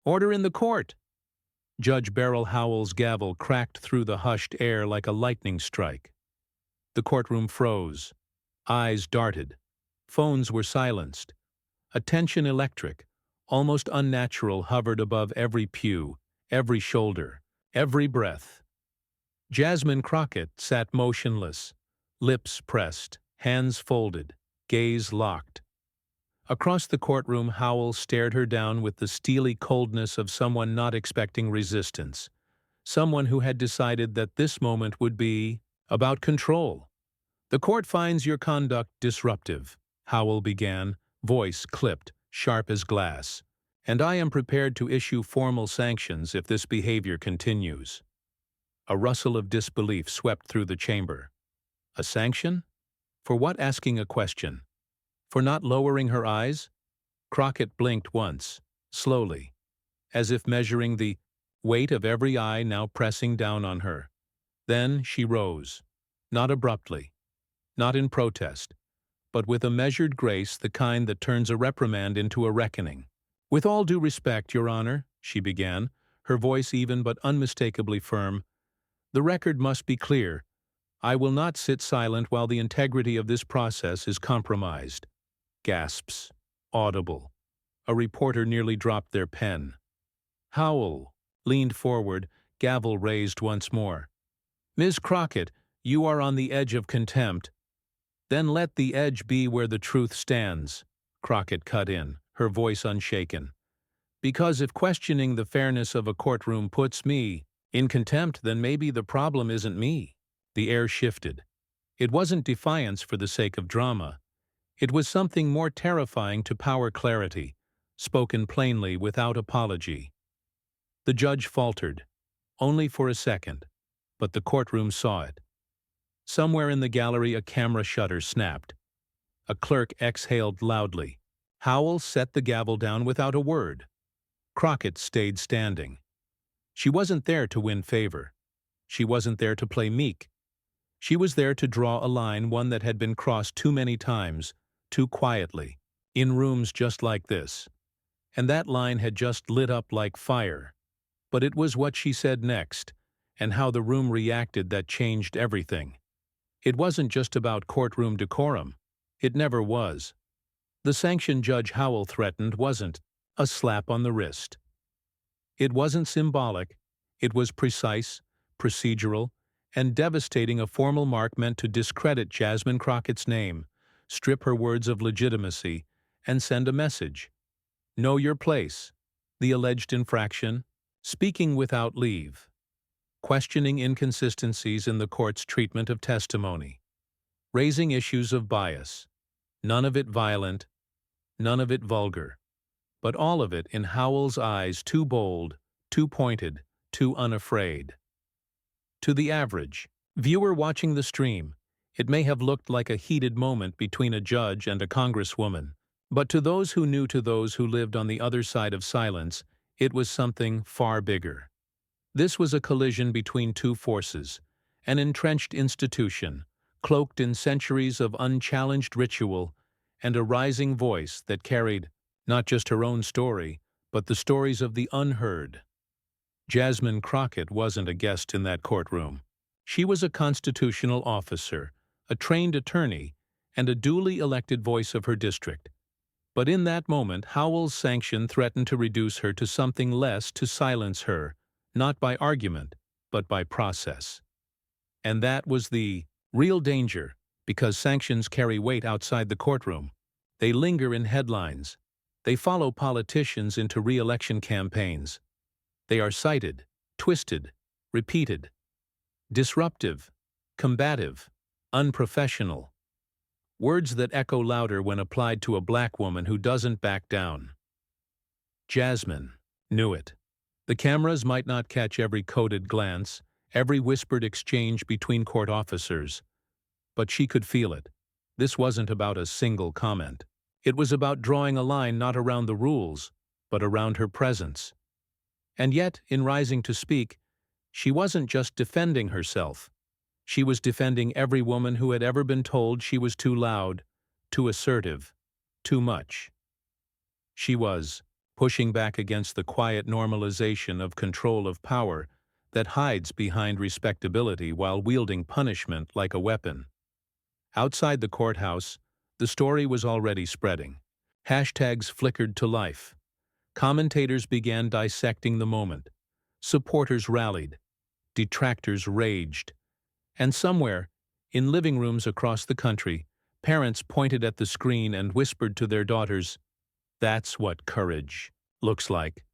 Order in the court! Judge Beryl Howell's gavel cracked through the hushed air like a lightning strike. The courtroom froze. Eyes darted. Phones were silenced. A tension electric, almost unnatural, hovered above every pew, every shoulder, every breath. Jasmine Crockett sat motionless, lips pressed, hands folded, gaze locked. Across the courtroom, Howell stared her down with the steely coldness of someone not expecting resistance, someone who had decided that this moment would be about control. "The court finds your conduct disruptive," Howell began, voice clipped, sharp as glass, "and I am prepared to issue formal sanctions if this behavior continues." A rustle of disbelief swept through the chamber. A sanction? For what? Asking a question. For not lowering her eyes? Crockett blinked once, slowly, as if measuring the weight of every eye now pressing down on her. Then she rose, not abruptly, not in protest, but with a measured grace, the kind that turns a reprimand into a reckoning. "With all due respect, Your Honor," she began, her voice even but unmistakably firm, "the record must be clear. I will not sit silent while the integrity of this process is compromised." Gasps, audible. A reporter nearly dropped their pen. Howell leaned forward, gavel raised once more. "Ms. Crockett, you are on the edge of contempt." "Then let the edge be where the truth stands," Crockett cut in, her voice unshaken. "Because if questioning the fairness of a courtroom puts me in contempt, then maybe the problem isn't me." The air shifted. It wasn't defiance for the sake of drama. It was something more terrifying to power clarity, spoken plainly without apology. The judge faltered, only for a second, but the courtroom saw it. Somewhere in the gallery a camera shutter snapped. A clerk exhaled loudly. Howell set the gavel down without a word. Crockett stayed standing. She wasn't there to win favor. She wasn't there to play meek. She was there to draw a line, one that had been crossed too many times, too quietly, in rooms just like this. And that line had just lit up like fire. But it was what she said next, and how the room reacted, that changed everything. It wasn't just about courtroom decorum. It never was. The sanction Judge Howell threatened wasn't a slap on the wrist. It wasn't symbolic. It was precise, procedural, and devastating, a formal mark meant to discredit Jasmine Crockett's name, strip her words of legitimacy, and send a message. Know your place. The alleged infraction: speaking without leave. Questioning inconsistencies in the court's treatment of testimony. Raising issues of bias. None of it violent, none of it vulgar. But all of it, in Howell's eyes, too bold, too pointed, too unafraid. To the average viewer watching the stream, it may have looked like a heated moment between a judge and a congresswoman, but to those who knew, to those who lived on the other side of silence, it was something far bigger. This was a collision between two forces, an entrenched institution, cloaked in centuries of unchallenged ritual, and a rising voice that carried not just her own story, but the stories of the unheard. Jasmine Crockett wasn't a guest in that courtroom. She was a constitutional officer, a trained attorney, and a duly elected voice of her district. But in that moment, Howell's sanction threatened to reduce her to something less, to silence her, not by argument, but by process. And that was the real danger, because sanctions carry weight outside the courtroom. They linger in headlines. They follow politicians into re-election campaigns. They are cited, twisted, repeated. Disruptive, combative, unprofessional. Words that echo louder when applied to a black woman who doesn't back down. Jasmine knew it. The cameras might not catch every coded glance, every whispered exchange between court officers, but she could feel it. This wasn't about a single comment. It was about drawing a line not around the rules, but around her presence. And yet, in rising to speak, she wasn't just defending herself. She was defending every woman who had ever been told she was too loud, too assertive, too much. She was pushing back against the quiet normalization of control of power that hides behind respectability while wielding punishment like a weapon. Outside the courthouse, the story was already spreading. Hashtags flickered to life. Commentators began dissecting the moment. Supporters rallied. Detractors raged. And somewhere, in living rooms across the country, parents pointed at the screen and whispered to their daughters, "That's what courage looks like."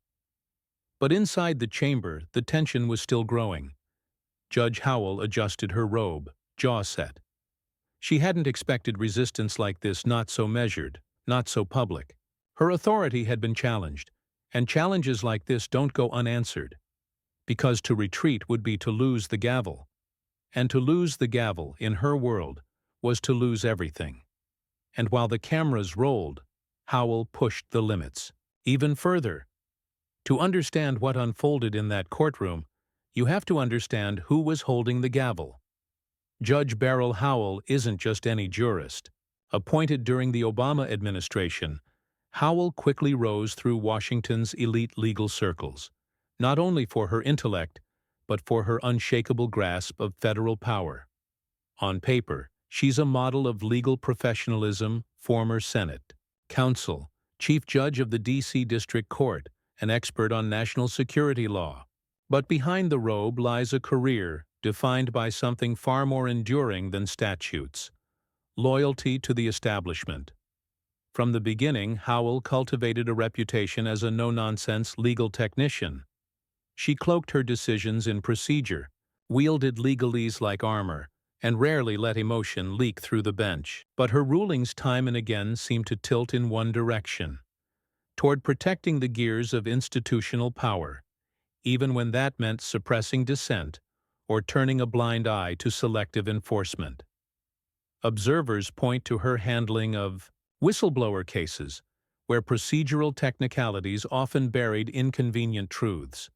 But inside the chamber, the tension was still growing. Judge Howell adjusted her robe, jaw set. She hadn't expected resistance like this, not so measured, not so public. Her authority had been challenged, and challenges like this don't go unanswered, because to retreat would be to lose the gavel. And to lose the gavel, in her world, was to lose everything. And while the cameras rolled, Howell pushed the limits. Even further. To understand what unfolded in that courtroom, you have to understand who was holding the gavel. Judge Beryl Howell isn't just any jurist. Appointed during the Obama administration, Howell quickly rose through Washington's elite legal circles, not only for her intellect, but for her unshakable grasp of federal power. On paper, she's a model of legal professionalism, former Senate, counsel, chief judge of the D.C. District Court, an expert on national security law. But behind the robe lies a career defined by something far more enduring than statutes: loyalty to the establishment. From the beginning, Howell cultivated a reputation as a no-nonsense legal technician. She cloaked her decisions in procedure, wielded legalese like armor, and rarely let emotion leak through the bench. But her rulings time and again seemed to tilt in one direction, toward protecting the gears of institutional power, even when that meant suppressing dissent or turning a blind eye to selective enforcement. Observers point to her handling of whistleblower cases, where procedural technicalities often buried inconvenient truths,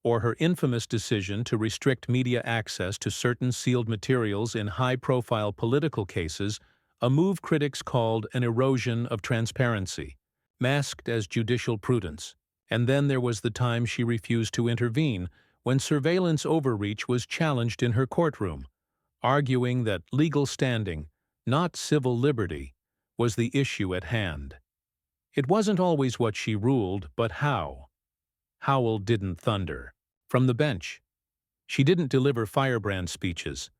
or her infamous decision to restrict media access to certain sealed materials in high-profile political cases, a move critics called an erosion of transparency, masked as judicial prudence. And then there was the time she refused to intervene when surveillance overreach was challenged in her courtroom, arguing that legal standing, not civil liberty, was the issue at hand. It wasn't always what she ruled, but how. Howell didn't thunder. From the bench. She didn't deliver firebrand speeches.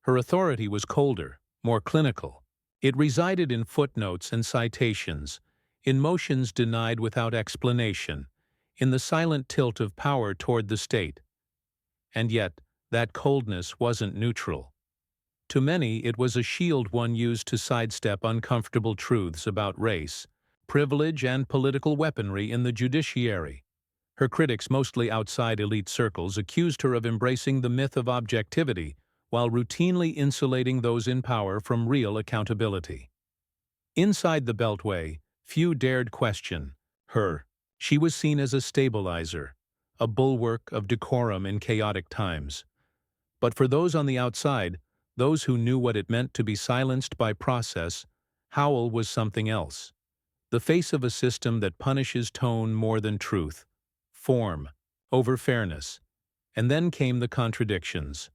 Her authority was colder, more clinical. It resided in footnotes and citations, in motions denied without explanation, in the silent tilt of power toward the state. And yet, that coldness wasn't neutral. To many, it was a shield one used to sidestep uncomfortable truths about race, privilege, and political weaponry in the judiciary. Her critics, mostly outside elite circles, accused her of embracing the myth of objectivity while routinely insulating those in power from real accountability. Inside the Beltway, few dared question her. She was seen as a stabilizer, a bulwark of decorum in chaotic times. But for those on the outside, those who knew what it meant to be silenced by process, Howell was something else. The face of a system that punishes tone more than truth, form over fairness. And then came the contradictions.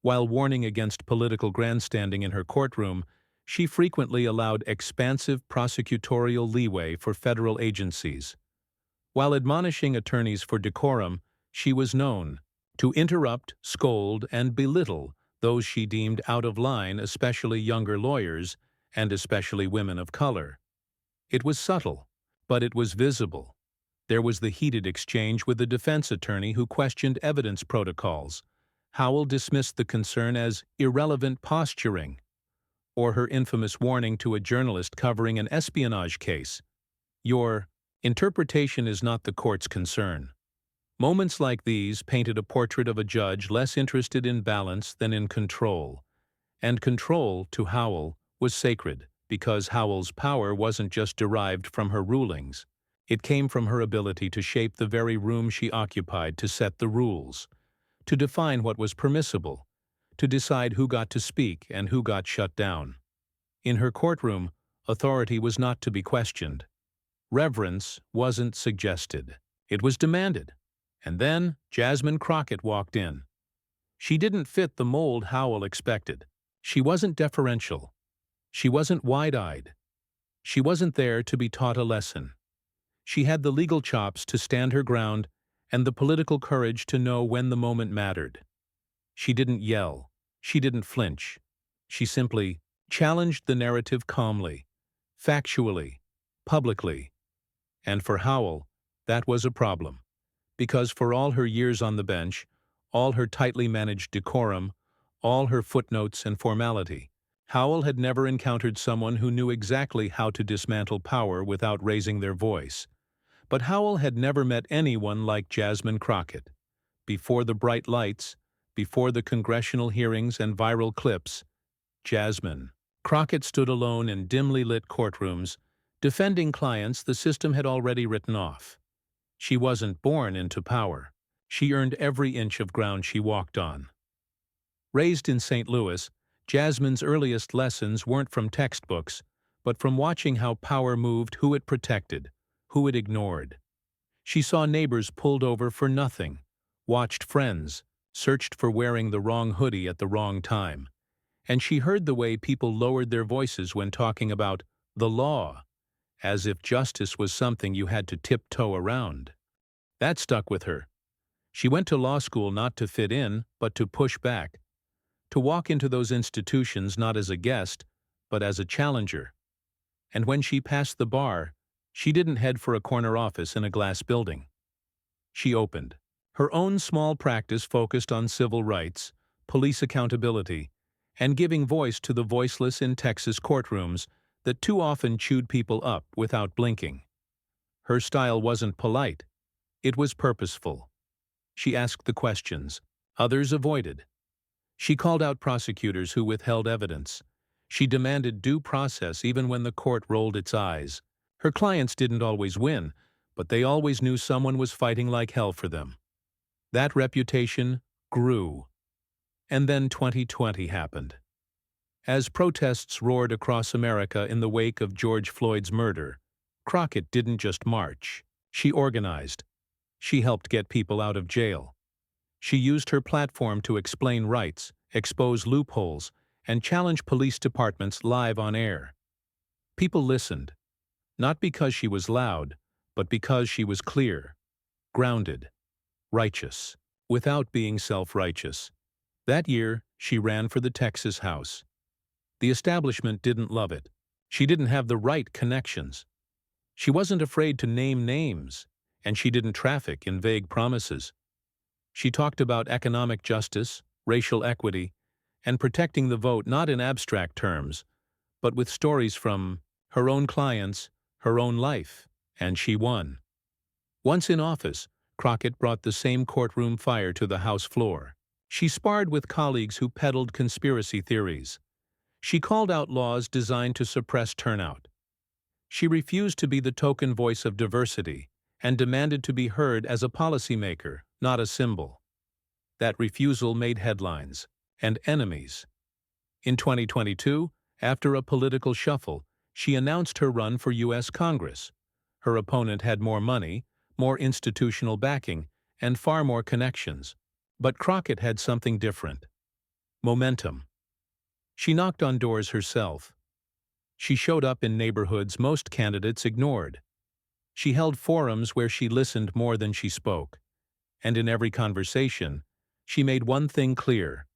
While warning against political grandstanding in her courtroom, she frequently allowed expansive prosecutorial leeway for federal agencies. While admonishing attorneys for decorum, she was known to interrupt, scold, and belittle those she deemed out of line, especially younger lawyers, and especially women of color. It was subtle, but it was visible. There was the heated exchange with the defense attorney who questioned evidence protocols. Howell dismissed the concern as irrelevant posturing, or her infamous warning to a journalist covering an espionage case: "Your interpretation is not the court's concern." Moments like these painted a portrait of a judge less interested in balance than in control. And control, to Howell, was sacred, because Howell's power wasn't just derived from her rulings. It came from her ability to shape the very room she occupied, to set the rules, to define what was permissible, to decide who got to speak and who got shut down. In her courtroom, authority was not to be questioned. Reverence wasn't suggested. It was demanded. And then Jasmine Crockett walked in. She didn't fit the mold Howell expected. She wasn't deferential. She wasn't wide-eyed. She wasn't there to be taught a lesson. She had the legal chops to stand her ground and the political courage to know when the moment mattered. She didn't yell. She didn't flinch. She simply challenged the narrative calmly, factually, publicly. And for Howell, that was a problem. Because for all her years on the bench, all her tightly managed decorum, all her footnotes and formality, Howell had never encountered someone who knew exactly how to dismantle power without raising their voice. But Howell had never met anyone like Jasmine Crockett. Before the bright lights, before the congressional hearings and viral clips, Jasmine Crockett stood alone in dimly lit courtrooms, defending clients the system had already written off. She wasn't born into power. She earned every inch of ground she walked on. Raised in St. Louis, Jasmine's earliest lessons weren't from textbooks, but from watching how power moved who it protected, who it ignored. She saw neighbors pulled over for nothing, watched friends, searched for wearing the wrong hoodie at the wrong time, and she heard the way people lowered their voices when talking about the law, as if justice was something you had to tiptoe around. That stuck with her. She went to law school not to fit in, but to push back, to walk into those institutions not as a guest, but as a challenger. And when she passed the bar, she didn't head for a corner office in a glass building. She opened her own small practice focused on civil rights, police accountability, and giving voice to the voiceless in Texas courtrooms that too often chewed people up without blinking. Her style wasn't polite. It was purposeful. She asked the questions others avoided. She called out prosecutors who withheld evidence. She demanded due process even when the court rolled its eyes. Her clients didn't always win, but they always knew someone was fighting like hell for them. That reputation grew. And then 2020 happened. As protests roared across America in the wake of George Floyd's murder, Crockett didn't just march. She organized. She helped get people out of jail. She used her platform to explain rights, expose loopholes, and challenge police departments live on air. People listened, not because she was loud, but because she was clear, grounded, righteous, without being self-righteous. That year, she ran for the Texas House. The establishment didn't love it. She didn't have the right connections. She wasn't afraid to name names, and she didn't traffic in vague promises. She talked about economic justice, racial equity, and protecting the vote not in abstract terms, but with stories from her own clients, her own life, and she won. Once in office, Crockett brought the same courtroom fire to the House floor. She sparred with colleagues who peddled conspiracy theories. She called out laws designed to suppress turnout. She refused to be the token voice of diversity and demanded to be heard as a policymaker, not a symbol. That refusal made headlines and enemies. In 2022, after a political shuffle, she announced her run for U.S. Congress. Her opponent had more money, more institutional backing, and far more connections. But Crockett had something different. Momentum. She knocked on doors herself. She showed up in neighborhoods most candidates ignored. She held forums where she listened more than she spoke. And in every conversation, she made one thing clear.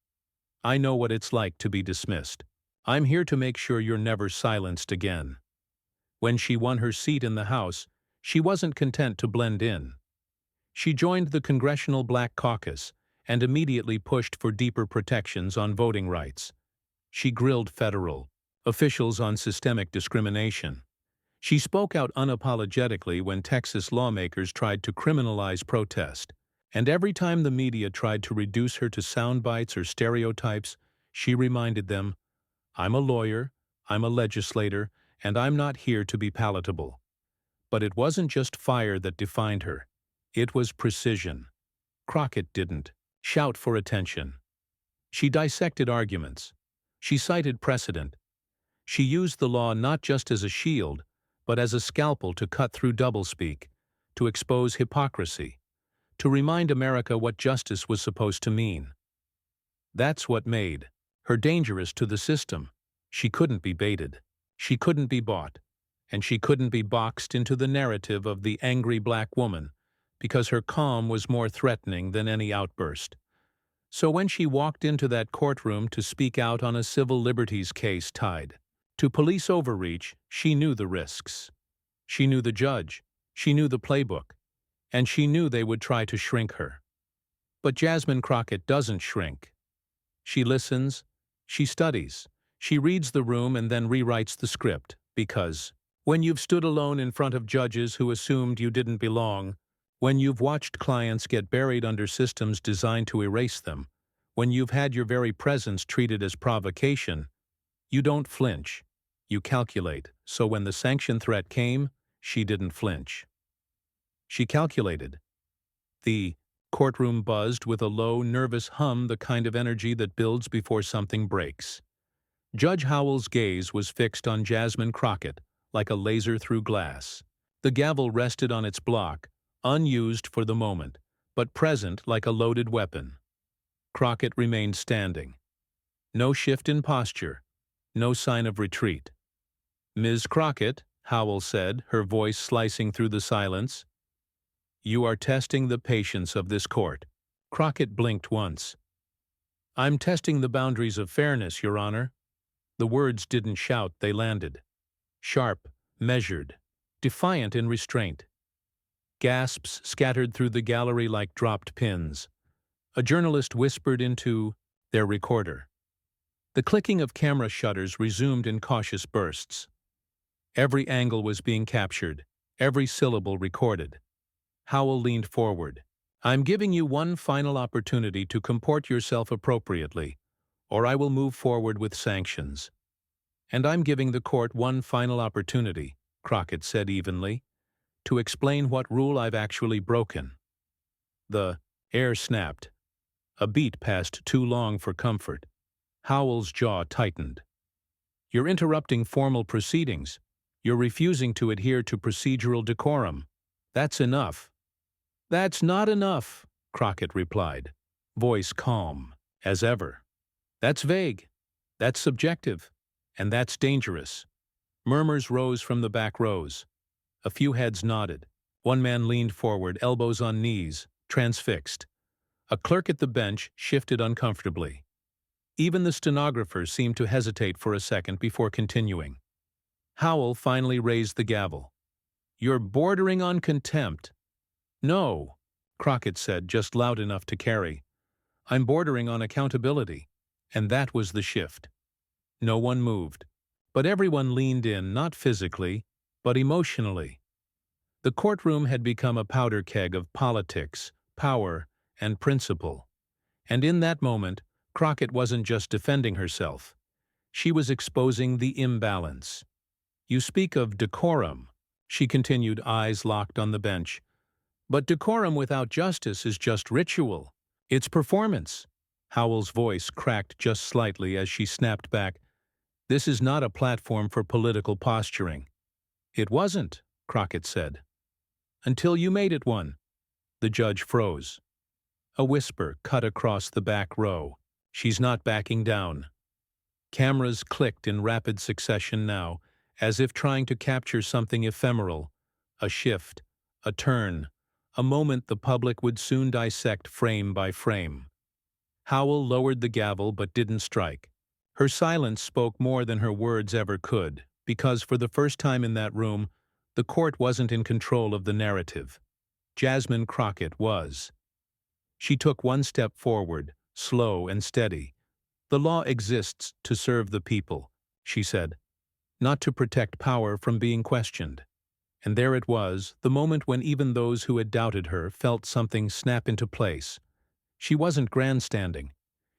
I know what it's like to be dismissed. I'm here to make sure you're never silenced again. When she won her seat in the House, she wasn't content to blend in. She joined the Congressional Black Caucus and immediately pushed for deeper protections on voting rights. She grilled federal officials on systemic discrimination. She spoke out unapologetically when Texas lawmakers tried to criminalize protest. And every time the media tried to reduce her to sound bites or stereotypes, she reminded them, I'm a lawyer, I'm a legislator, and I'm not here to be palatable. But it wasn't just fire that defined her. It was precision. Crockett didn't shout for attention. She dissected arguments. She cited precedent. She used the law not just as a shield, but as a scalpel to cut through doublespeak, to expose hypocrisy, to remind America what justice was supposed to mean. That's what made her dangerous to the system. She couldn't be baited. She couldn't be bought. And she couldn't be boxed into the narrative of the angry black woman, because her calm was more threatening than any outburst. So when she walked into that courtroom to speak out on a civil liberties case tied to police overreach, she knew the risks. She knew the judge. She knew the playbook. And she knew they would try to shrink her. But Jasmine Crockett doesn't shrink. She listens. She studies. She reads the room and then rewrites the script, because when you've stood alone in front of judges who assumed you didn't belong, when you've watched clients get buried under systems designed to erase them, when you've had your very presence treated as provocation, you don't flinch. You calculate. So when the sanction threat came, she didn't flinch. She calculated. The courtroom buzzed with a low, nervous hum, the kind of energy that builds before something breaks. Judge Howell's gaze was fixed on Jasmine Crockett, like a laser through glass. The gavel rested on its block, unused for the moment, but present like a loaded weapon. Crockett remained standing. No shift in posture, no sign of retreat. "Ms. Crockett," Howell said, her voice slicing through the silence, "you are testing the patience of this court." Crockett blinked once. "I'm testing the boundaries of fairness, Your Honor." The words didn't shout, they landed. Sharp, measured, defiant in restraint. Gasps scattered through the gallery like dropped pins. A journalist whispered into their recorder. The clicking of camera shutters resumed in cautious bursts. Every angle was being captured, every syllable recorded. Howell leaned forward. "I'm giving you one final opportunity to comport yourself appropriately, or I will move forward with sanctions." "And I'm giving the court one final opportunity," Crockett said evenly, "to explain what rule I've actually broken." The air snapped. A beat passed too long for comfort. Howell's jaw tightened. "You're interrupting formal proceedings. You're refusing to adhere to procedural decorum. That's enough." "That's not enough," Crockett replied, voice calm as ever. "That's vague. That's subjective. And that's dangerous." Murmurs rose from the back rows. A few heads nodded. One man leaned forward, elbows on knees, transfixed. A clerk at the bench shifted uncomfortably. Even the stenographer seemed to hesitate for a second before continuing. Howell finally raised the gavel. "You're bordering on contempt." "No," Crockett said, just loud enough to carry. "I'm bordering on accountability." And that was the shift. No one moved. But everyone leaned in, not physically, but emotionally. The courtroom had become a powder keg of politics, power, and principle. And in that moment, Crockett wasn't just defending herself. She was exposing the imbalance. "You speak of decorum," she continued, eyes locked on the bench. "But decorum without justice is just ritual. It's performance." Howell's voice cracked just slightly as she snapped back. "This is not a platform for political posturing." "It wasn't," Crockett said. "Until you made it one." The judge froze. A whisper cut across the back row. "She's not backing down." Cameras clicked in rapid succession now, as if trying to capture something ephemeral. A shift, a turn, a moment the public would soon dissect frame by frame. Howell lowered the gavel but didn't strike. Her silence spoke more than her words ever could, because for the first time in that room, the court wasn't in control of the narrative. Jasmine Crockett was. She took one step forward, slow and steady. "The law exists to serve the people," she said, "not to protect power from being questioned." And there it was, the moment when even those who had doubted her felt something snap into place. She wasn't grandstanding.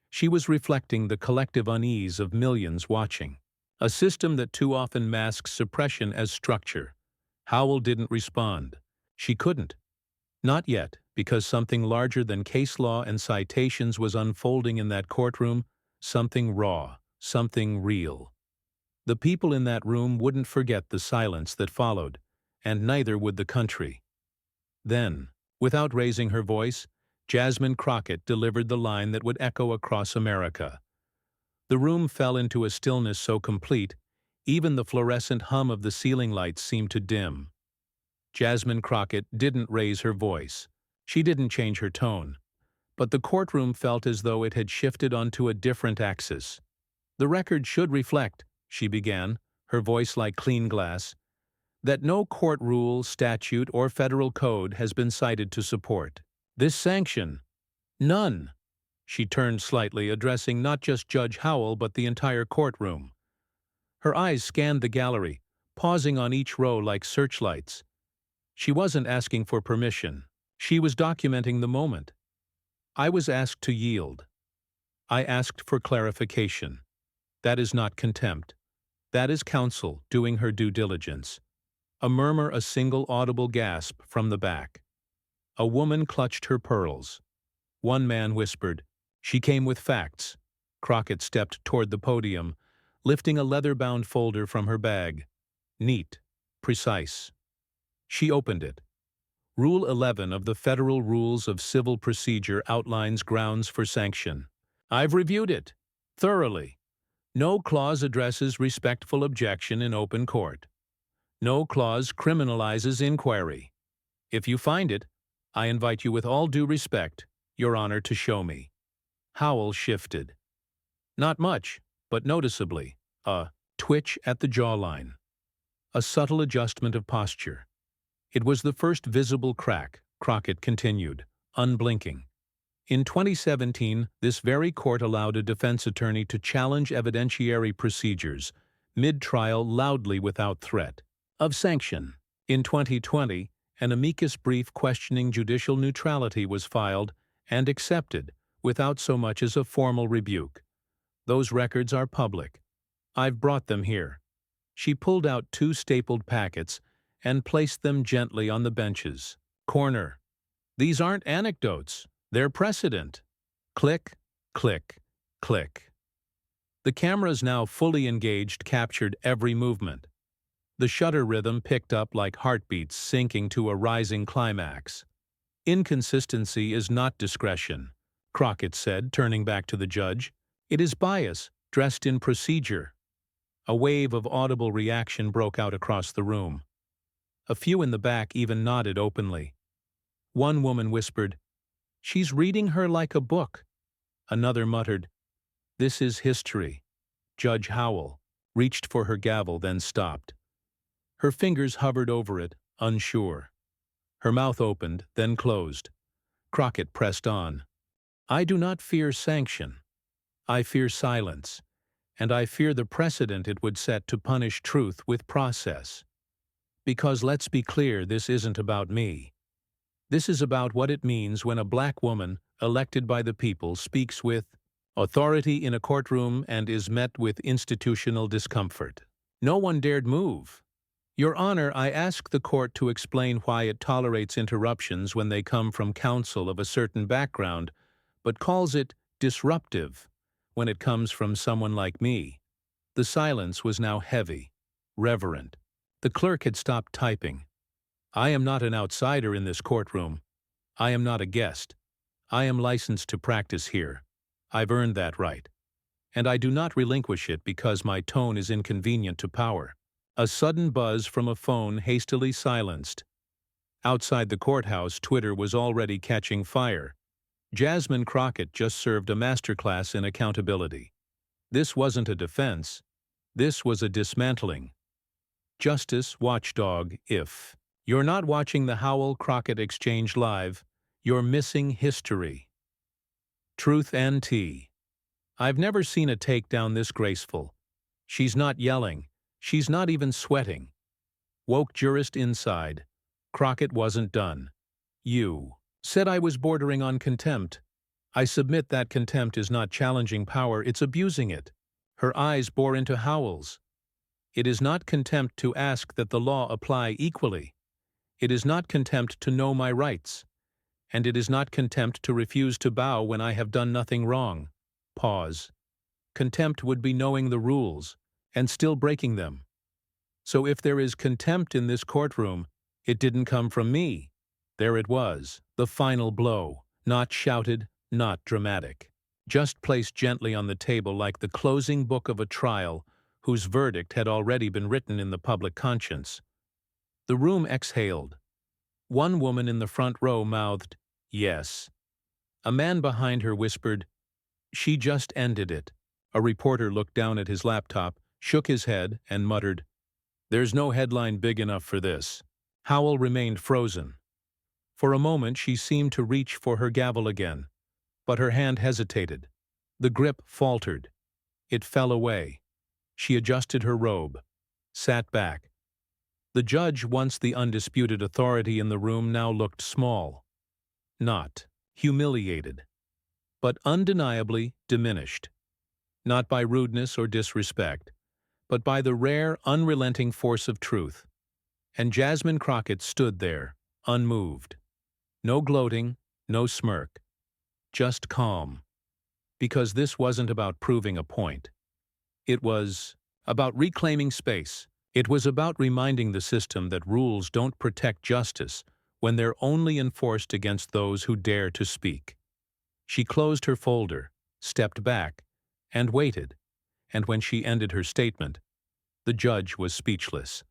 She was reflecting the collective unease of millions watching. A system that too often masks suppression as structure. Howell didn't respond. She couldn't. Not yet, because something larger than case law and citations was unfolding in that courtroom, something raw, something real. The people in that room wouldn't forget the silence that followed, and neither would the country. Then, without raising her voice, Jasmine Crockett delivered the line that would echo across America. The room fell into a stillness so complete, even the fluorescent hum of the ceiling lights seemed to dim. Jasmine Crockett didn't raise her voice. She didn't change her tone. But the courtroom felt as though it had shifted onto a different axis. "The record should reflect," she began, her voice like clean glass, "that no court rule, statute, or federal code has been cited to support this sanction. None." She turned slightly, addressing not just Judge Howell but the entire courtroom. Her eyes scanned the gallery, pausing on each row like searchlights. She wasn't asking for permission. She was documenting the moment. "I was asked to yield. I asked for clarification. That is not contempt. That is counsel doing her due diligence." A murmur, a single audible gasp from the back. A woman clutched her pearls. One man whispered, "She came with facts." Crockett stepped toward the podium, lifting a leather-bound folder from her bag. Neat, precise. She opened it. Rule 11 of the Federal Rules of Civil Procedure outlines grounds for sanction. "I've reviewed it. Thoroughly. No clause addresses respectful objection in open court. No clause criminalizes inquiry. If you find it, I invite you with all due respect, Your Honor, to show me." Howell shifted. Not much, but noticeably. A twitch at the jawline. A subtle adjustment of posture. It was the first visible crack, Crockett continued, unblinking. In 2017, this very court allowed a defense attorney to challenge evidentiary procedures, mid-trial loudly without threat of sanction. In 2020, an amicus brief questioning judicial neutrality was filed and accepted without so much as a formal rebuke. Those records are public. I've brought them here. She pulled out 2 stapled packets and placed them gently on the benches. Corner. These aren't anecdotes. They're precedent. Click, click, click. The cameras, now fully engaged, captured every movement. The shutter rhythm picked up like heartbeats sinking to a rising climax. "Inconsistency is not discretion," Crockett said, turning back to the judge. "It is bias, dressed in procedure." A wave of audible reaction broke out across the room. A few in the back even nodded openly. One woman whispered, "She's reading her like a book." Another muttered, "This is history." Judge Howell reached for her gavel, then stopped. Her fingers hovered over it, unsure. Her mouth opened, then closed. Crockett pressed on. "I do not fear sanction. I fear silence, and I fear the precedent it would set to punish truth with process. Because let's be clear, this isn't about me. This is about what it means when a black woman, elected by the people, speaks with authority in a courtroom and is met with institutional discomfort." No one dared move. "Your Honor, I ask the court to explain why it tolerates interruptions when they come from counsel of a certain background, but calls it disruptive when it comes from someone like me." The silence was now heavy, reverent. The clerk had stopped typing. "I am not an outsider in this courtroom. I am not a guest. I am licensed to practice here. I've earned that right. And I do not relinquish it because my tone is inconvenient to power." A sudden buzz from a phone hastily silenced. Outside the courthouse, Twitter was already catching fire. Jasmine Crockett just served a masterclass in accountability. This wasn't a defense. This was a dismantling. Justice watchdog. If you're not watching the Howell-Crockett exchange live, you're missing history. Truth and tea. I've never seen a takedown this graceful. She's not yelling. She's not even sweating. Woke jurist inside. Crockett wasn't done. "You said I was bordering on contempt. I submit that contempt is not challenging power, it's abusing it." Her eyes bore into Howell's. "It is not contempt to ask that the law apply equally. It is not contempt to know my rights. And it is not contempt to refuse to bow when I have done nothing wrong." Pause. Contempt would be knowing the rules and still breaking them. So if there is contempt in this courtroom, it didn't come from me. There it was, the final blow, not shouted, not dramatic. Just placed gently on the table like the closing book of a trial whose verdict had already been written in the public conscience. The room exhaled. One woman in the front row mouthed, "Yes." A man behind her whispered, "She just ended it." A reporter looked down at his laptop, shook his head, and muttered, "There's no headline big enough for this." Howell remained frozen. For a moment she seemed to reach for her gavel again, but her hand hesitated. The grip faltered. It fell away. She adjusted her robe, sat back. The judge, once the undisputed authority in the room, now looked small. Not humiliated, but undeniably diminished. Not by rudeness or disrespect, but by the rare, unrelenting force of truth. And Jasmine Crockett stood there, unmoved. No gloating, no smirk. Just calm. Because this wasn't about proving a point. It was about reclaiming space. It was about reminding the system that rules don't protect justice when they're only enforced against those who dare to speak. She closed her folder, stepped back, and waited, and when she ended her statement, the judge was speechless.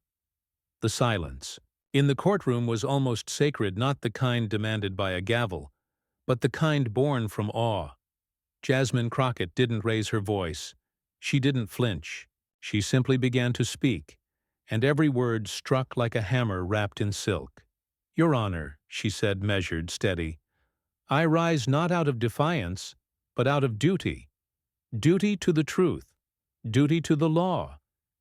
The silence in the courtroom was almost sacred, not the kind demanded by a gavel, but the kind born from awe. Jasmine Crockett didn't raise her voice. She didn't flinch. She simply began to speak, and every word struck like a hammer wrapped in silk. "Your Honor," she said, measured, steady, "I rise not out of defiance, but out of duty. Duty to the truth, duty to the law,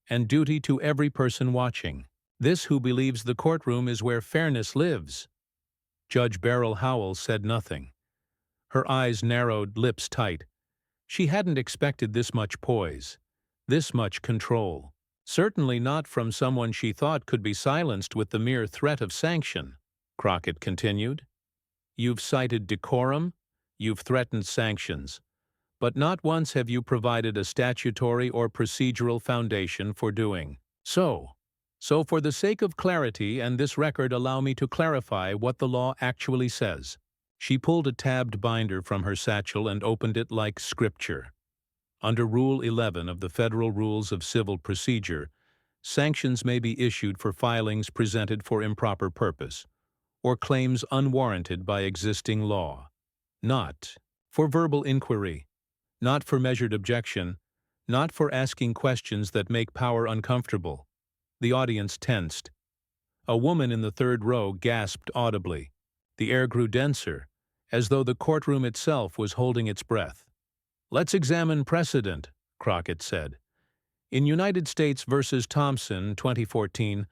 and duty to every person watching. This who believes the courtroom is where fairness lives." Judge Beryl Howell said nothing. Her eyes narrowed, lips tight. She hadn't expected this much poise, this much control. Certainly not from someone she thought could be silenced with the mere threat of sanction. Crockett continued, "You've cited decorum, you've threatened sanctions, but not once have you provided a statutory or procedural foundation for doing so. So for the sake of clarity and this record, allow me to clarify what the law actually says." She pulled a tabbed binder from her satchel and opened it like scripture. Under Rule 11 of the Federal Rules of Civil Procedure, sanctions may be issued for filings presented for improper purpose, or claims unwarranted by existing law. Not for verbal inquiry, not for measured objection, not for asking questions that make power uncomfortable. The audience tensed. A woman in the third row gasped audibly. The air grew denser, as though the courtroom itself was holding its breath. "Let's examine precedent," Crockett said. "In United States v. Thompson, 2014,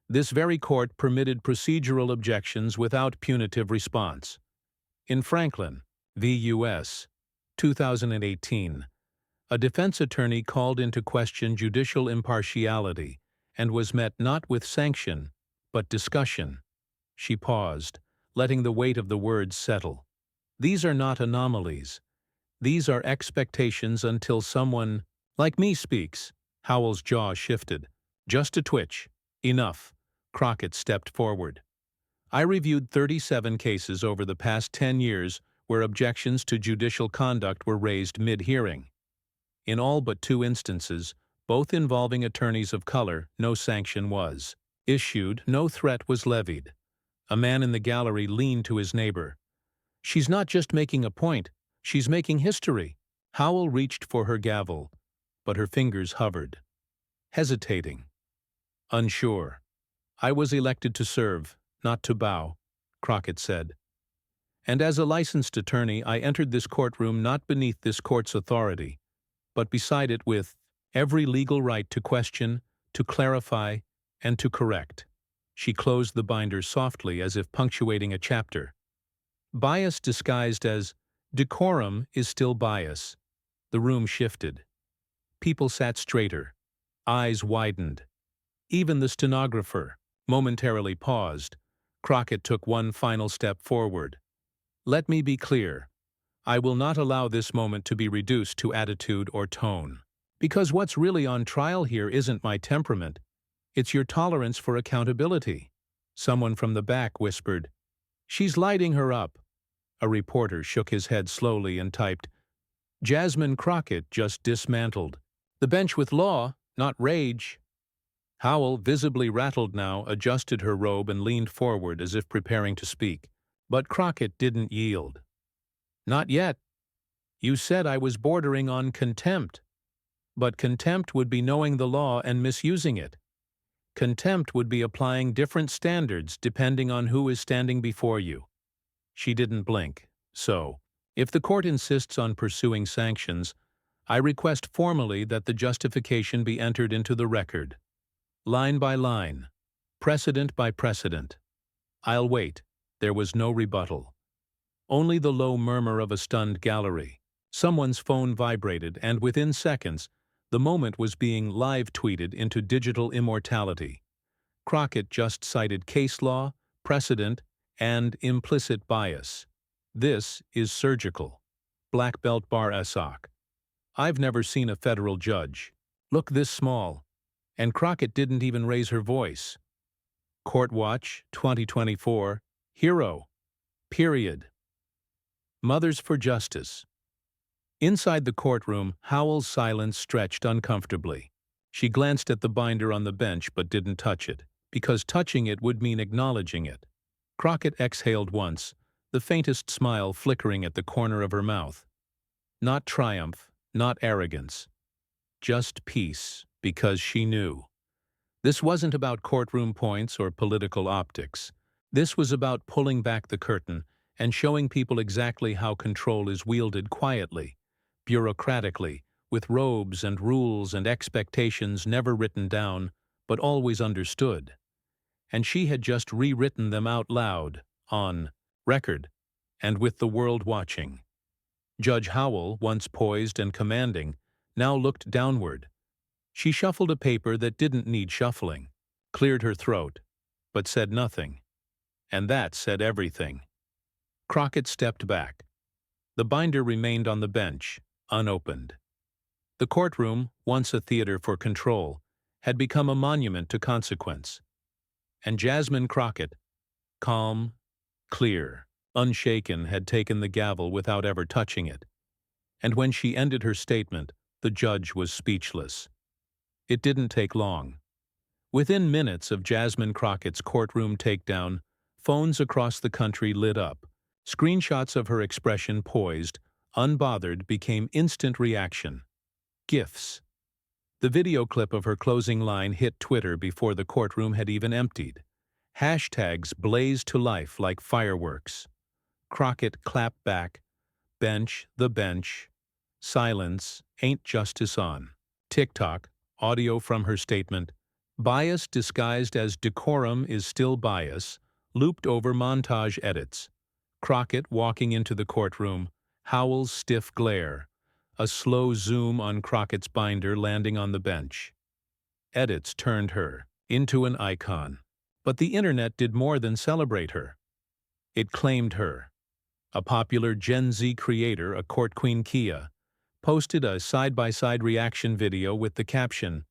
this very court permitted procedural objections without punitive response. In Franklin v. U.S., 2018, a defense attorney called into question judicial impartiality and was met not with sanction, but discussion." She paused, letting the weight of the words settle. "These are not anomalies. These are expectations until someone like me speaks." Howell's jaw shifted. Just a twitch. "Enough." Crockett stepped forward. "I reviewed 37 cases over the past 10 years where objections to judicial conduct were raised mid-hearing. In all but 2 instances, both involving attorneys of color, no sanction was issued, no threat was levied." A man in the gallery leaned to his neighbor. "She's not just making a point, she's making history." Howell reached for her gavel, but her fingers hovered. Hesitating. Unsure. "I was elected to serve, not to bow," Crockett said. "And as a licensed attorney, I entered this courtroom not beneath this court's authority, but beside it with every legal right to question, to clarify, and to correct." She closed the binder softly as if punctuating a chapter. "Bias disguised as decorum is still bias." The room shifted. People sat straighter. Eyes widened. Even the stenographer momentarily paused. Crockett took one final step forward. "Let me be clear. I will not allow this moment to be reduced to attitude or tone. Because what's really on trial here isn't my temperament, it's your tolerance for accountability. Someone from the back whispered, "She's lighting her up." A reporter shook his head slowly and typed, "Jasmine Crockett just dismantled. The bench with law, not rage." Howell, visibly rattled now, adjusted her robe and leaned forward as if preparing to speak. But Crockett didn't yield. "Not yet. You said I was bordering on contempt. But contempt would be knowing the law and misusing it. Contempt would be applying different standards depending on who is standing before you." She didn't blink. "So, if the court insists on pursuing sanctions, I request formally that the justification be entered into the record. Line by line, precedent by precedent. I'll wait." There was no rebuttal. Only the low murmur of a stunned gallery. Someone's phone vibrated, and within seconds, the moment was being live-tweeted into digital immortality. Crockett just cited case law, precedent, and implicit bias. "This is surgical. Black belt bar SOC. I've never seen a federal judge look this small." And Crockett didn't even raise her voice. Court Watch, 2024, Hero. Period. Mothers for Justice. Inside the courtroom, Howell's silence stretched uncomfortably. She glanced at the binder on the bench but didn't touch it, because touching it would mean acknowledging it. Crockett exhaled once, the faintest smile flickering at the corner of her mouth. Not triumph, not arrogance. Just peace, because she knew. This wasn't about courtroom points or political optics. This was about pulling back the curtain and showing people exactly how control is wielded quietly, bureaucratically, with robes and rules and expectations never written down, but always understood. And she had just rewritten them out loud, on record, and with the world watching. Judge Howell, once poised and commanding, now looked downward. She shuffled a paper that didn't need shuffling, cleared her throat, but said nothing. And that said everything. Crockett stepped back. The binder remained on the bench, unopened. The courtroom, once a theater for control, had become a monument to consequence. And Jasmine Crockett, calm, clear, unshaken, had taken the gavel without ever touching it. And when she ended her statement, the judge was speechless. It didn't take long. Within minutes of Jasmine Crockett's courtroom takedown, phones across the country lit up. Screenshots of her expression poised, unbothered, became instant reaction. GIFs. The video clip of her closing line hit Twitter before the courtroom had even emptied. Hashtags blazed to life like fireworks. Crockett clapped back. Bench, the bench. Silence, ain't justice on. TikTok, audio from her statement. Bias disguised as decorum is still bias, looped over montage edits. Crockett walking into the courtroom, Howell's stiff glare. A slow zoom on Crockett's binder landing on the bench. Edits turned her into an icon. But the internet did more than celebrate her. It claimed her. A popular Gen Z creator, a court queen Kia, posted a side-by-side reaction video with the caption,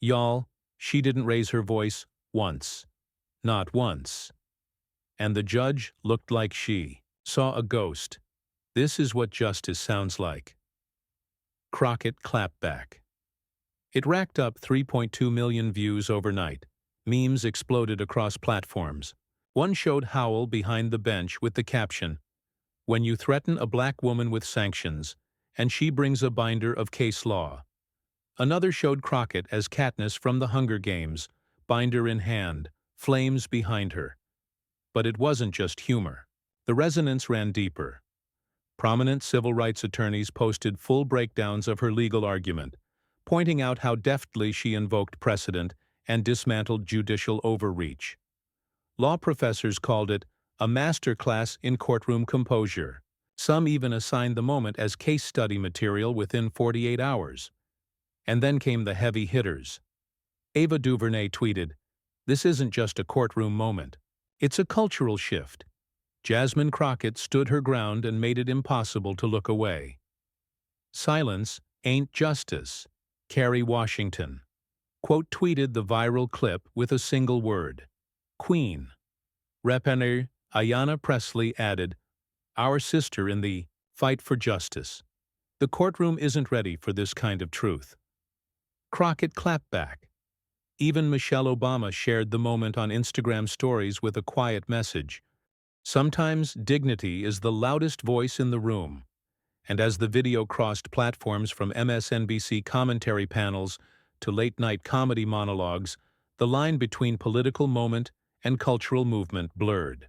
"Y'all, she didn't raise her voice once. Not once." And the judge looked like she saw a ghost. This is what justice sounds like. Crockett clapped back. It racked up 3.2 million views overnight. Memes exploded across platforms. One showed Howell behind the bench with the caption, "When you threaten a black woman with sanctions, and she brings a binder of case law." Another showed Crockett as Katniss from the Hunger Games, binder in hand, flames behind her. But it wasn't just humor. The resonance ran deeper. Prominent civil rights attorneys posted full breakdowns of her legal argument, pointing out how deftly she invoked precedent and dismantled judicial overreach. Law professors called it a masterclass in courtroom composure. Some even assigned the moment as case study material within 48 hours. And then came the heavy hitters. Ava DuVernay tweeted, "This isn't just a courtroom moment. It's a cultural shift." Jasmine Crockett stood her ground and made it impossible to look away. Silence ain't justice. Kerry Washington, quote tweeted the viral clip with a single word, Queen. Representative Ayanna Pressley added, "Our sister in the fight for justice. The courtroom isn't ready for this kind of truth." Crockett clapped back. Even Michelle Obama shared the moment on Instagram stories with a quiet message. Sometimes dignity is the loudest voice in the room. And as the video crossed platforms from MSNBC commentary panels to late-night comedy monologues, the line between political moment and cultural movement blurred.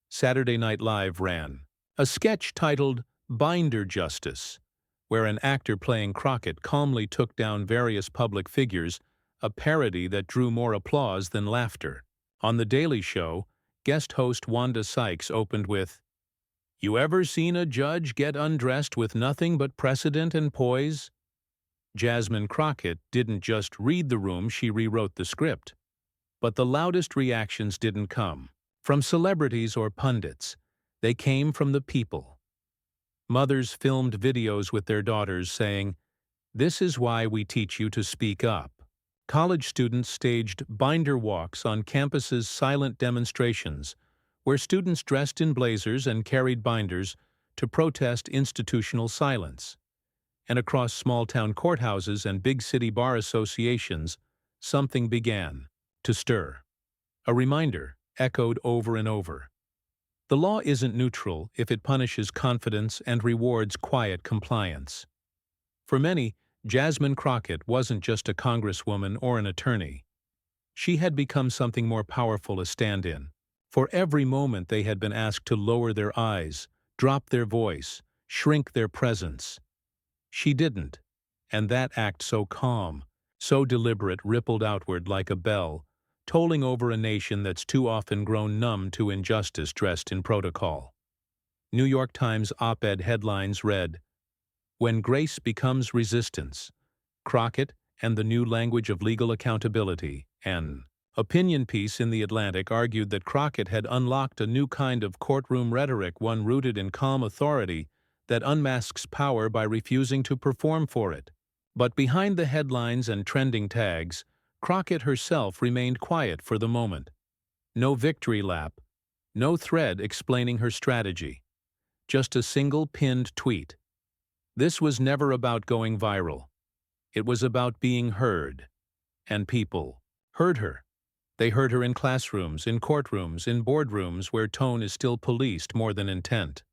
Saturday Night Live ran a sketch titled Binder Justice, where an actor playing Crockett calmly took down various public figures, a parody that drew more applause than laughter. On The Daily Show, guest host Wanda Sykes opened with, "You ever seen a judge get undressed with nothing but precedent and poise?" Jasmine Crockett didn't just read the room, she rewrote the script. But the loudest reactions didn't come from celebrities or pundits. They came from the people. Mothers filmed videos with their daughters saying, "This is why we teach you to speak up." College students staged binder walks on campuses' silent demonstrations, where students dressed in blazers and carried binders to protest institutional silence. And across small-town courthouses and big-city bar associations, something began to stir. A reminder echoed over and over. The law isn't neutral if it punishes confidence and rewards quiet compliance. For many, Jasmine Crockett wasn't just a congresswoman or an attorney. She had become something more powerful, a stand-in. For every moment they had been asked to lower their eyes, drop their voice, shrink their presence. She didn't, and that act so calm, so deliberate rippled outward like a bell, tolling over a nation that's too often grown numb to injustice dressed in protocol. New York Times op-ed headlines read, "When Grace Becomes Resistance, Crockett and the New Language of Legal Accountability." An opinion piece in The Atlantic argued that Crockett had unlocked a new kind of courtroom rhetoric, one rooted in calm authority that unmasks power by refusing to perform for it. But behind the headlines and trending tags, Crockett herself remained quiet for the moment. No victory lap, no thread explaining her strategy. Just a single pinned tweet. This was never about going viral. It was about being heard. And people heard her. They heard her in classrooms, in courtrooms, in boardrooms where tone is still policed more than intent.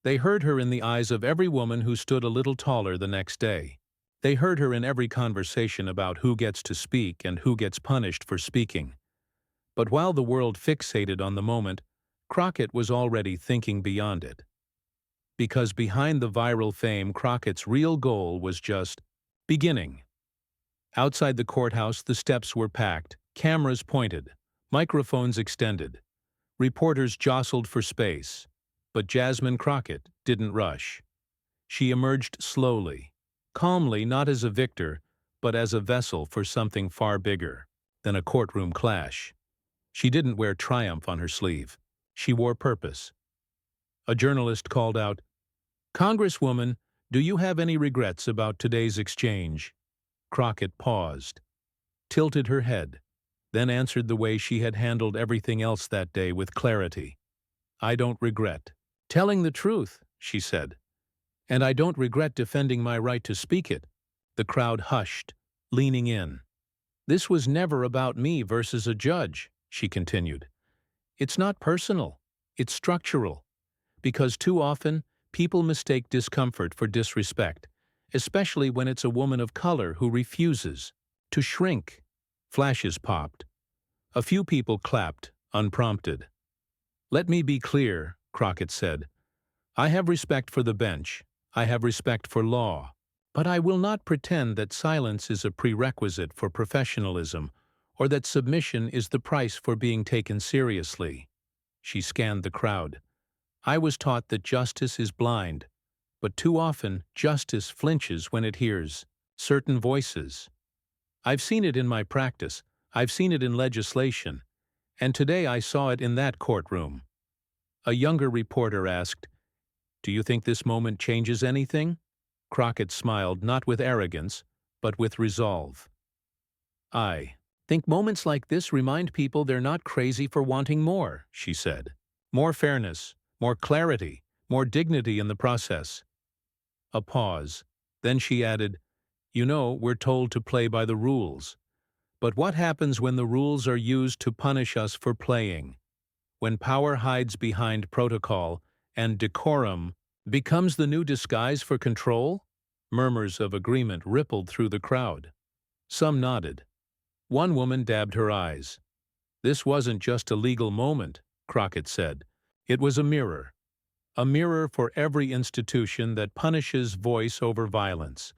They heard her in the eyes of every woman who stood a little taller the next day. They heard her in every conversation about who gets to speak and who gets punished for speaking. But while the world fixated on the moment, Crockett was already thinking beyond it. Because behind the viral fame, Crockett's real goal was just beginning. Outside the courthouse, the steps were packed, cameras pointed, microphones extended. Reporters jostled for space. But Jasmine Crockett didn't rush. She emerged slowly, calmly, not as a victor, but as a vessel for something far bigger than a courtroom clash. She didn't wear triumph on her sleeve. She wore purpose. A journalist called out, "Congresswoman, do you have any regrets about today's exchange?" Crockett paused, tilted her head, then answered the way she had handled everything else that day with clarity. "I don't regret telling the truth," she said. "And I don't regret defending my right to speak it." The crowd hushed, leaning in. "This was never about me versus a judge," she continued. "It's not personal, it's structural. Because too often, people mistake discomfort for disrespect, especially when it's a woman of color who refuses to shrink." Flashes popped. A few people clapped, unprompted. "Let me be clear," Crockett said. "I have respect for the bench. I have respect for law. But I will not pretend that silence is a prerequisite for professionalism or that submission is the price for being taken seriously." She scanned the crowd. "I was taught that justice is blind, but too often justice flinches when it hears certain voices. I've seen it in my practice. I've seen it in legislation. And today I saw it in that courtroom." A younger reporter asked, "Do you think this moment changes anything?" Crockett smiled, not with arrogance, but with resolve. I think moments like this remind people they're not crazy for wanting more, she said. More fairness, more clarity, more dignity in the process. A pause. Then she added, "You know, we're told to play by the rules. But what happens when the rules are used to punish us for playing? When power hides behind protocol and decorum becomes the new disguise for control?" Murmurs of agreement rippled through the crowd. Some nodded. One woman dabbed her eyes. "This wasn't just a legal moment," Crockett said. "It was a mirror for every institution that punishes voice over violence,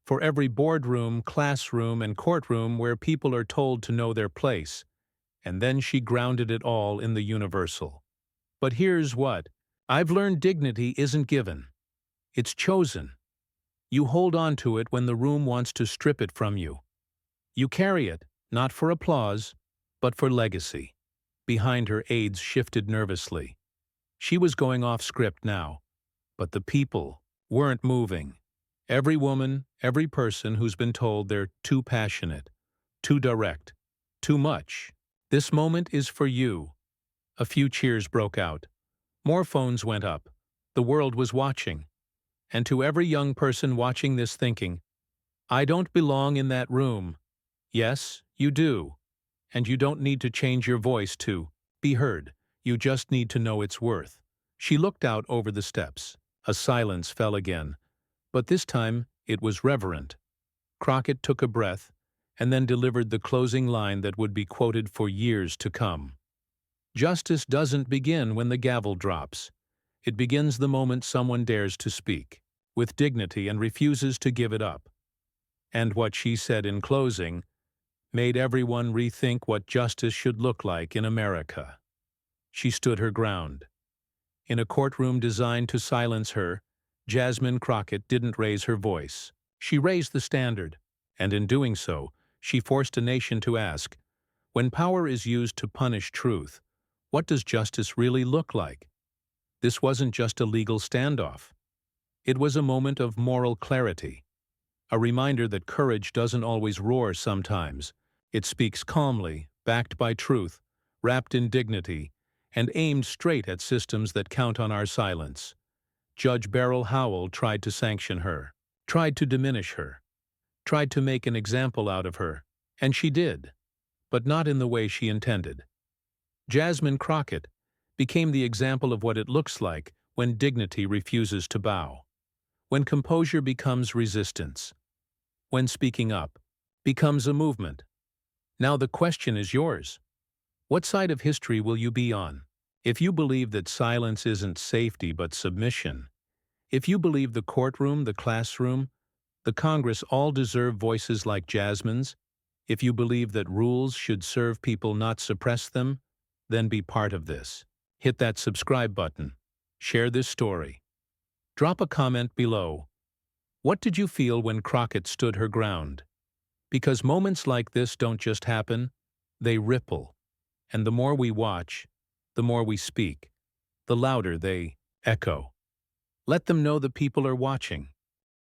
for every boardroom, classroom, and courtroom where people are told to know their place." And then she grounded it all in the universal. "But here's what. I've learned dignity isn't given. It's chosen. You hold on to it when the room wants to strip it from you. You carry it, not for applause, but for legacy." Behind her, aides shifted nervously. She was going off script now, but the people weren't moving. Every woman, every person who's been told they're too passionate, too direct, too much. "This moment is for you." A few cheers broke out. More phones went up. The world was watching. And to every young person watching this thinking, "I don't belong in that room." Yes, you do. And you don't need to change your voice to be heard. You just need to know its worth. She looked out over the steps. A silence fell again, but this time it was reverent. Crockett took a breath and then delivered the closing line that would be quoted for years to come. "Justice doesn't begin when the gavel drops. It begins the moment someone dares to speak with dignity and refuses to give it up." And what she said in closing made everyone rethink what justice should look like in America. She stood her ground. In a courtroom designed to silence her, Jasmine Crockett didn't raise her voice. She raised the standard, and in doing so, she forced a nation to ask, when power is used to punish truth, what does justice really look like? This wasn't just a legal standoff. It was a moment of moral clarity, a reminder that courage doesn't always roar sometimes. It speaks calmly, backed by truth, wrapped in dignity, and aimed straight at systems that count on our silence. Judge Beryl Howell tried to sanction her, tried to diminish her, tried to make an example out of her, and she did, but not in the way she intended. Jasmine Crockett became the example of what it looks like when dignity refuses to bow, when composure becomes resistance, when speaking up becomes a movement. Now the question is yours. What side of history will you be on? If you believe that silence isn't safety but submission, if you believe the courtroom, the classroom, the Congress all deserve voices like Jasmine's, if you believe that rules should serve people not suppress them, then be part of this. Hit that subscribe button. Share this story. Drop a comment below. What did you feel when Crockett stood her ground? Because moments like this don't just happen, they ripple. And the more we watch, the more we speak, the louder they echo. Let them know the people are watching.